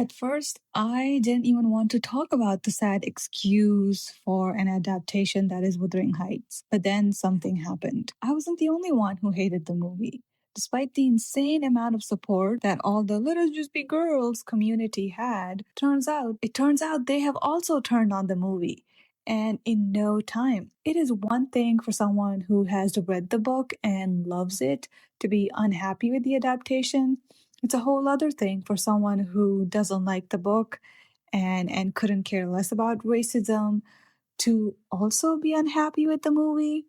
At first, I didn't even want to talk about the sad excuse for an adaptation that is Wuthering Heights. But then something happened. I wasn't the only one who hated the movie. Despite the insane amount of support that all the Let Us Just Be Girls community had, it turns out they have also turned on the movie. And in no time. It is one thing for someone who has read the book and loves it to be unhappy with the adaptation. It's a whole other thing for someone who doesn't like the book and couldn't care less about racism to also be unhappy with the movie.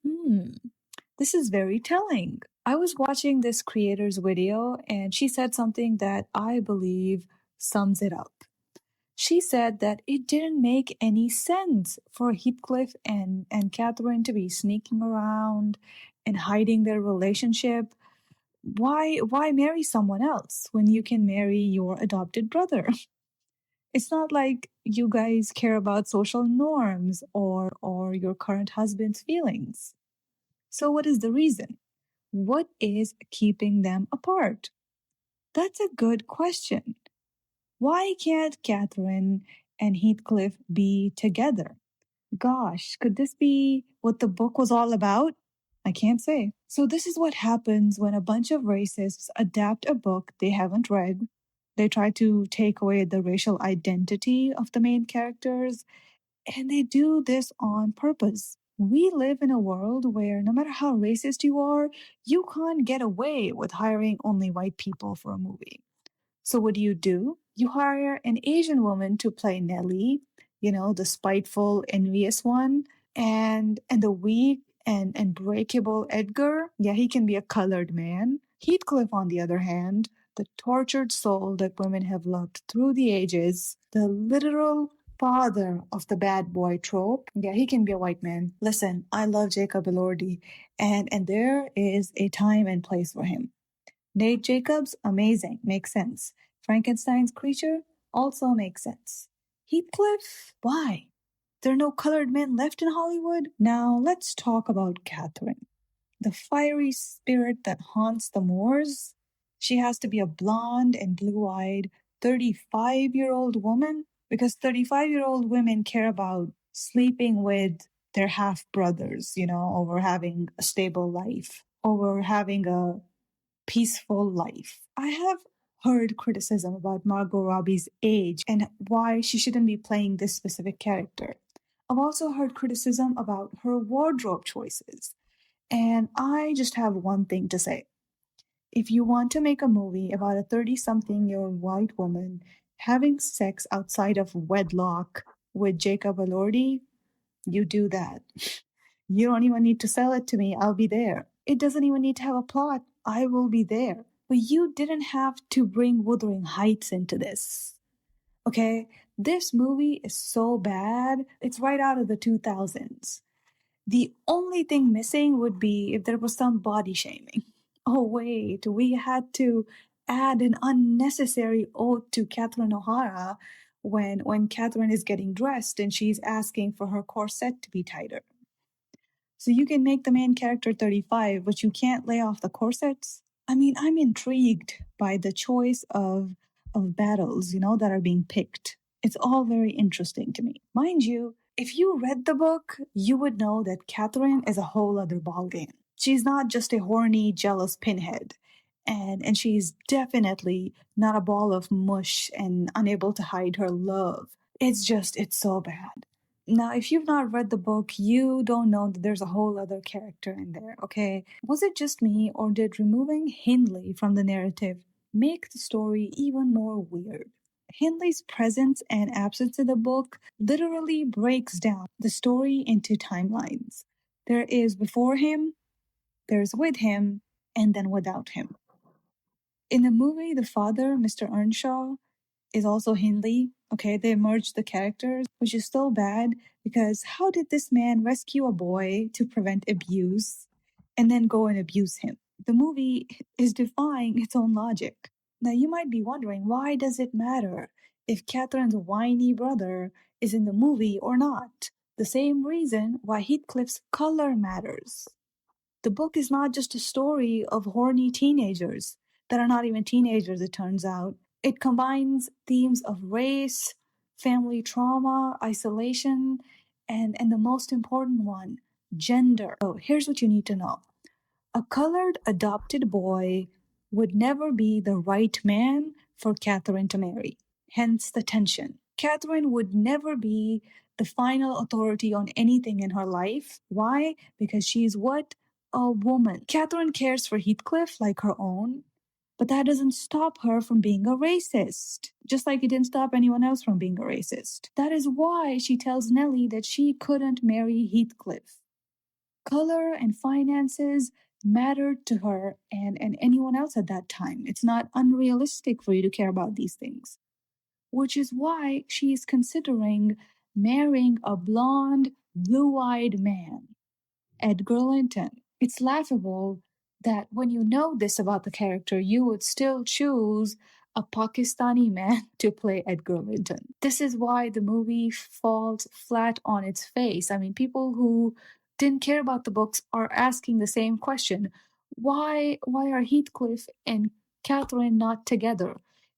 This is very telling. I was watching this creator's video and she said something that I believe sums it up. She said that it didn't make any sense for Heathcliff and Catherine to be sneaking around and hiding their relationship. Why marry someone else when you can marry your adopted brother? It's not like you guys care about social norms or your current husband's feelings. So what is the reason? What is keeping them apart? That's a good question. Why can't Catherine and Heathcliff be together? Gosh, could this be what the book was all about? I can't say. So, this is what happens when a bunch of racists adapt a book they haven't read. They try to take away the racial identity of the main characters, and they do this on purpose. We live in a world where no matter how racist you are, you can't get away with hiring only white people for a movie. So what do? You hire an Asian woman to play Nellie, the spiteful, envious one, and the weak and breakable Edgar. Yeah, he can be a colored man. Heathcliff, on the other hand, the tortured soul that women have loved through the ages, the literal father of the bad boy trope. Yeah, he can be a white man. Listen, I love Jacob Elordi, and there is a time and place for him. Nate Jacobs, amazing, makes sense. Frankenstein's creature also makes sense. Heathcliff, why? There are no colored men left in Hollywood? Now let's talk about Catherine, the fiery spirit that haunts the moors. She has to be a blonde and blue-eyed 35-year-old woman because 35-year-old women care about sleeping with their half-brothers, over having a stable life, over having a peaceful life. I have heard criticism about Margot Robbie's age and why she shouldn't be playing this specific character. I've also heard criticism about her wardrobe choices. And I just have one thing to say. If you want to make a movie about a 30-something-year-old white woman having sex outside of wedlock with Jacob Elordi, you do that. You don't even need to sell it to me. I'll be there. It doesn't even need to have a plot. I will be there. But you didn't have to bring Wuthering Heights into this. Okay? This movie is so bad. It's right out of the 2000s. The only thing missing would be if there was some body shaming. Oh, wait, we had to add an unnecessary ode to Catherine O'Hara when Catherine is getting dressed and she's asking for her corset to be tighter. So you can make the main character 35, but you can't lay off the corsets? I mean, I'm intrigued by the choice of battles, that are being picked. It's all very interesting to me. Mind you, if you read the book, you would know that Catherine is a whole other ballgame. She's not just a horny, jealous pinhead. And she's definitely not a ball of mush and unable to hide her love. It's so bad. Now, if you've not read the book, you don't know that there's a whole other character in there, okay? Was it just me, or did removing Hindley from the narrative make the story even more weird? Hindley's presence and absence in the book literally breaks down the story into timelines. There is before him, there's with him, and then without him. In the movie, the father, Mr. Earnshaw, is also Hindley. Okay, they merged the characters, which is so bad because how did this man rescue a boy to prevent abuse and then go and abuse him? The movie is defying its own logic. Now, you might be wondering, why does it matter if Catherine's whiny brother is in the movie or not? The same reason why Heathcliff's color matters. The book is not just a story of horny teenagers that are not even teenagers, it turns out. It combines themes of race, family trauma, isolation, and the most important one, gender. So here's what you need to know. A colored adopted boy would never be the right man for Catherine to marry. Hence the tension. Catherine would never be the final authority on anything in her life. Why? Because she's what? A woman. Catherine cares for Heathcliff like her own, but that doesn't stop her from being a racist, just like it didn't stop anyone else from being a racist. That is why she tells Nellie that she couldn't marry Heathcliff. Color and finances mattered to her and anyone else at that time. It's not unrealistic for you to care about these things, which is why she is considering marrying a blonde, blue eyed man, Edgar Linton. It's laughable that when you know this about the character, you would still choose a Pakistani man to play Edgar Linton. This is why the movie falls flat on its face. I mean, people who didn't care about the books are asking the same question. Why are Heathcliff and Catherine not together?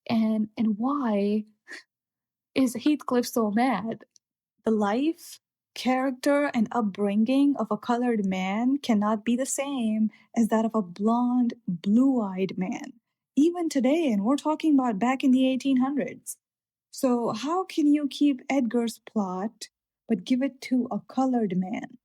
And why is Heathcliff so mad? The life, character, and upbringing of a colored man cannot be the same as that of a blonde, blue eyed man. Even today, and we're talking about back in the 1800s. So, how can you keep Edgar's plot but give it to a colored man?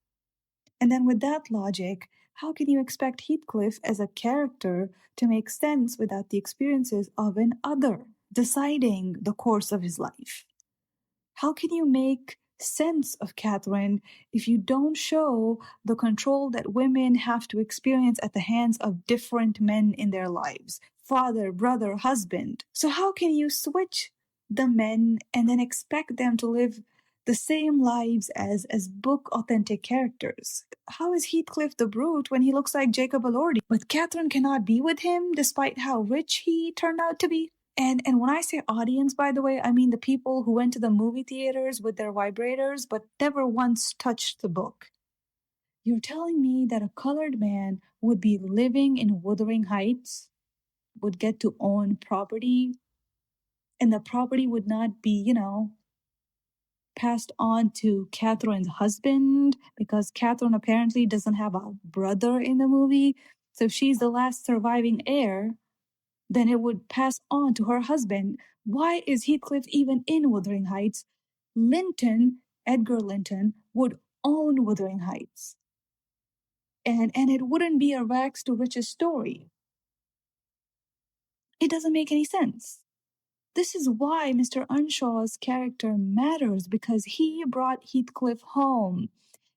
And then, with that logic, how can you expect Heathcliff as a character to make sense without the experiences of an other deciding the course of his life? How can you make sense of Catherine if you don't show the control that women have to experience at the hands of different men in their lives? Father, brother, husband. So, how can you switch the men and then expect them to live the same lives as book authentic characters? How is Heathcliff the brute when he looks like Jacob Elordi, but Catherine cannot be with him despite how rich he turned out to be? And when I say audience, by the way, I mean the people who went to the movie theaters with their vibrators but never once touched the book. You're telling me that a colored man would be living in Wuthering Heights, would get to own property, and the property would not be, passed on to Catherine's husband because Catherine apparently doesn't have a brother in the movie. So if she's the last surviving heir, then it would pass on to her husband. Why is Heathcliff even in Wuthering Heights? Linton, Edgar Linton, would own Wuthering Heights. And it wouldn't be a rags to riches story. It doesn't make any sense. This is why Mr. Earnshaw's character matters, because he brought Heathcliff home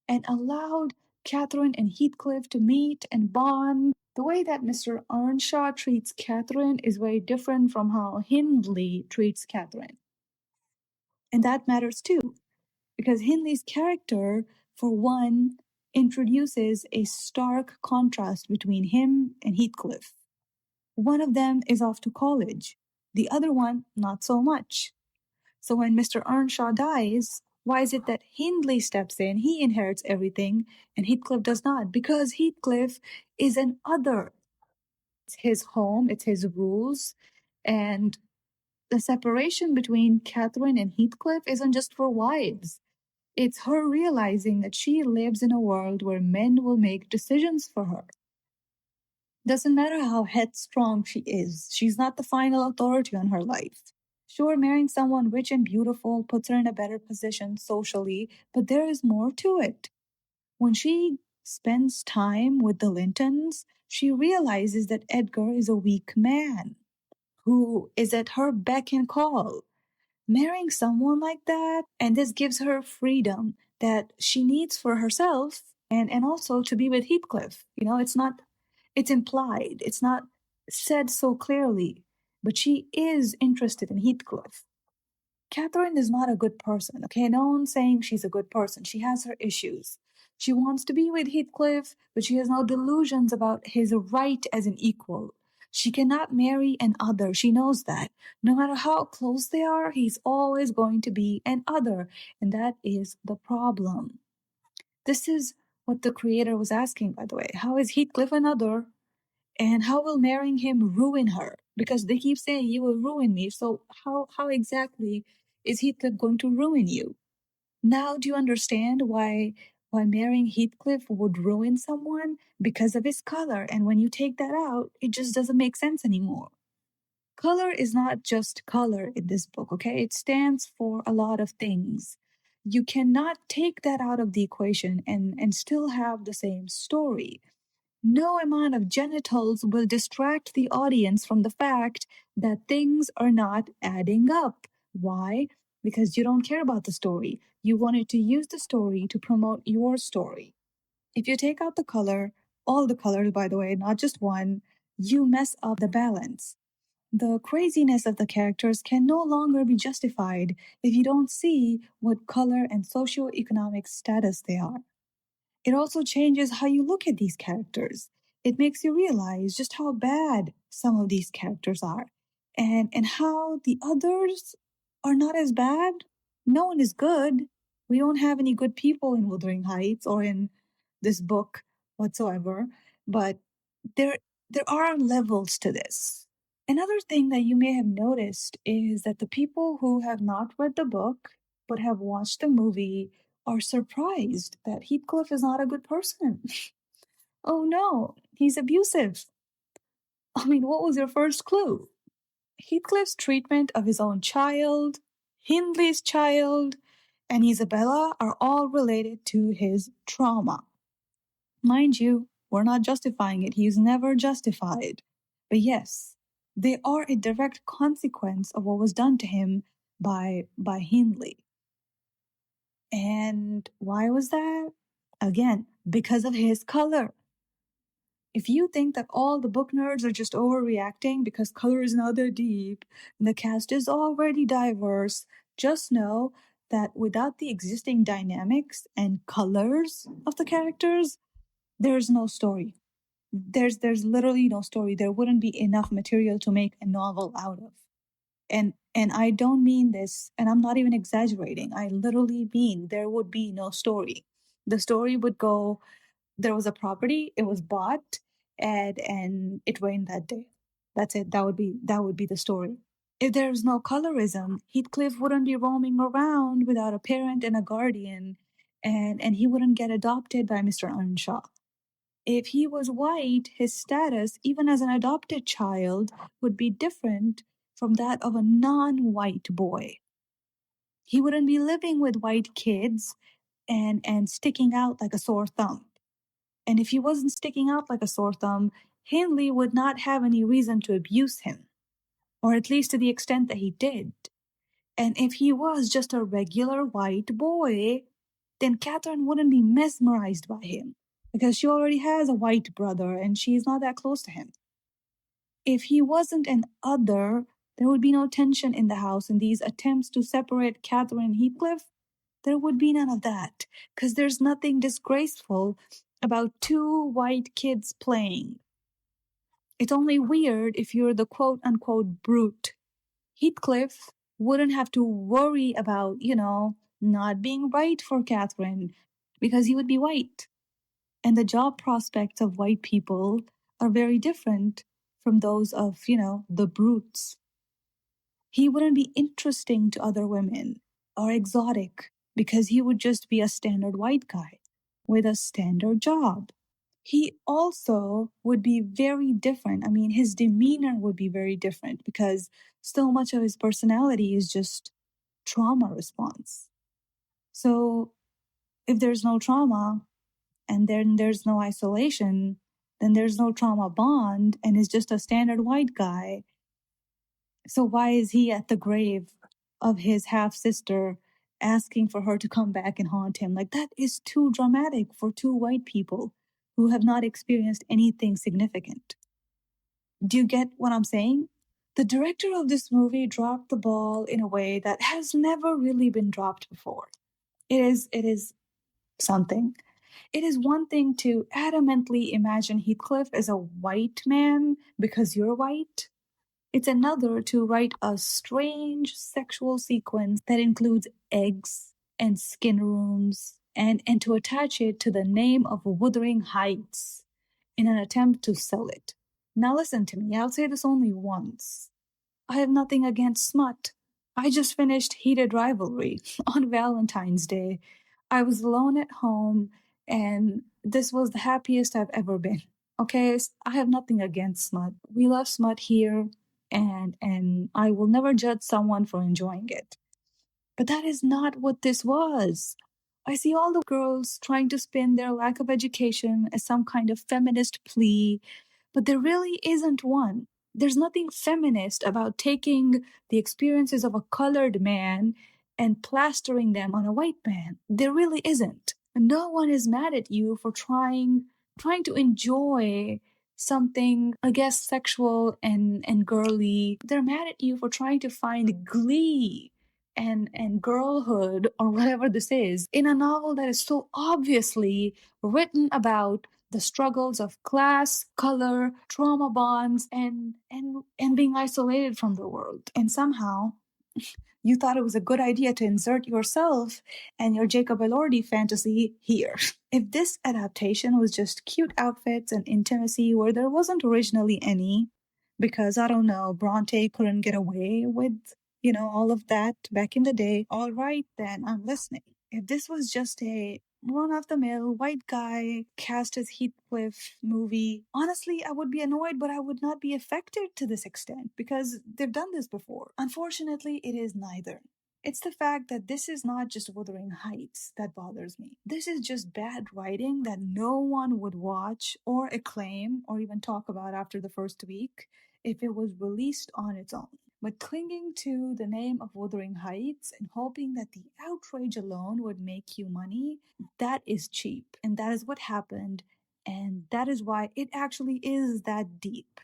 and allowed Catherine and Heathcliff to meet and bond. The way that Mr. Earnshaw treats Catherine is very different from how Hindley treats Catherine. And that matters too, because Hindley's character, for one, introduces a stark contrast between him and Heathcliff. One of them is off to college, the other one, not so much. So when Mr. Earnshaw dies, why is it that Hindley steps in, he inherits everything, and Heathcliff does not? Because Heathcliff is an other. It's his home, it's his rules, and the separation between Catherine and Heathcliff isn't just for wives. It's her realizing that she lives in a world where men will make decisions for her. Doesn't matter how headstrong she is, she's not the final authority on her life. Sure, marrying someone rich and beautiful puts her in a better position socially, but there is more to it. When she spends time with the Lintons, she realizes that Edgar is a weak man who is at her beck and call. Marrying someone like that, and this gives her freedom that she needs for herself and also to be with Heathcliff. It's implied, it's not said so clearly, but she is interested in Heathcliff. Catherine is not a good person, okay? No one's saying she's a good person. She has her issues. She wants to be with Heathcliff, but she has no delusions about his right as an equal. She cannot marry an other. She knows that. No matter how close they are, he's always going to be an other. And that is the problem. This is what the creator was asking, by the way. How is Heathcliff another? And how will marrying him ruin her? because they keep saying you will ruin me. So how exactly is Heathcliff going to ruin you? Now do you understand why marrying Heathcliff would ruin someone? Because of his color. And when you take that out, it just doesn't make sense anymore. Color is not just color in this book, okay? It stands for a lot of things. You cannot take that out of the equation and still have the same story. No amount of genitals will distract the audience from the fact that things are not adding up. Why? Because you don't care about the story. You wanted to use the story to promote your story. If you take out the color, all the colors, by the way, not just one, you mess up the balance. The craziness of the characters can no longer be justified if you don't see what color and socioeconomic status they are. It also changes how you look at these characters. It makes you realize just how bad some of these characters are and how the others are not as bad. No one is good. We don't have any good people in Wuthering Heights or in this book whatsoever, but there there are levels to this. Another thing that you may have noticed is that the people who have not read the book but have watched the movie are surprised that Heathcliff is not a good person. Oh no, he's abusive. I mean, what was your first clue? Heathcliff's treatment of his own child, Hindley's child, and Isabella are all related to his trauma. Mind you, we're not justifying it. He's never justified. But yes, they are a direct consequence of what was done to him by Hindley. And why was that? Again, because of his color. If you think that all the book nerds are just overreacting because color is not that deep and the cast is already diverse, just know that without the existing dynamics and colors of the characters, there's no story. There's literally no story. There wouldn't be enough material to make a novel out of. And I don't mean this, and I'm not even exaggerating. I literally mean there would be no story. The story would go, there was a property, it was bought, and it rained that day. That's it. That would be the story. If there's no colorism, Heathcliff wouldn't be roaming around without a parent and a guardian, and he wouldn't get adopted by Mr. Earnshaw. If he was white, his status, even as an adopted child, would be different from that of a non white boy. He wouldn't be living with white kids and sticking out like a sore thumb. And if he wasn't sticking out like a sore thumb, Hindley would not have any reason to abuse him, or at least to the extent that he did. And if he was just a regular white boy, then Catherine wouldn't be mesmerized by him because she already has a white brother and she's not that close to him. If he wasn't an other, there would be no tension in the house, and these attempts to separate Catherine and Heathcliff, there would be none of that, because there's nothing disgraceful about two white kids playing. It's only weird if you're the quote unquote brute. Heathcliff wouldn't have to worry about, not being right for Catherine because he would be white. And the job prospects of white people are very different from those of, the brutes. He wouldn't be interesting to other women or exotic because he would just be a standard white guy with a standard job. He also would be very different. I mean, his demeanor would be very different because so much of his personality is just trauma response. So if there's no trauma and then there's no isolation, then there's no trauma bond and is just a standard white guy. So why is he at the grave of his half sister asking for her to come back and haunt him? Like, that is too dramatic for two white people who have not experienced anything significant. Do you get what I'm saying? The director of this movie dropped the ball in a way that has never really been dropped before. It is something. It is one thing to adamantly imagine Heathcliff as a white man because you're white. It's another to write a strange sexual sequence that includes eggs and skin rooms and to attach it to the name of Wuthering Heights in an attempt to sell it. Now listen to me, I'll say this only once. I have nothing against smut. I just finished Heated Rivalry on Valentine's Day. I was alone at home, and this was the happiest I've ever been. Okay, I have nothing against smut. We love smut here, and I will never judge someone for enjoying it. But that is not what this was. I see all the girls trying to spin their lack of education as some kind of feminist plea, but there really isn't one. There's nothing feminist about taking the experiences of a colored man and plastering them on a white man. There really isn't. No one is mad at you for trying to enjoy something, I guess, sexual and girly. They're mad at you for trying to find glee and girlhood or whatever this is in a novel that is so obviously written about the struggles of class, color, trauma bonds, and being isolated from the world. And somehow you thought it was a good idea to insert yourself and your Jacob Elordi fantasy here. If this adaptation was just cute outfits and intimacy where there wasn't originally any, because I don't know, Bronte couldn't get away with, all of that back in the day, all right, then I'm listening. If this was just a run of the mill white guy cast as Heathcliff movie, honestly, I would be annoyed, but I would not be affected to this extent because they've done this before. Unfortunately, it is neither. It's the fact that this is not just Wuthering Heights that bothers me. This is just bad writing that no one would watch or acclaim or even talk about after the first week if it was released on its own. But clinging to the name of Wuthering Heights and hoping that the outrage alone would make you money, that is cheap. And that is what happened. And that is why it actually is that deep.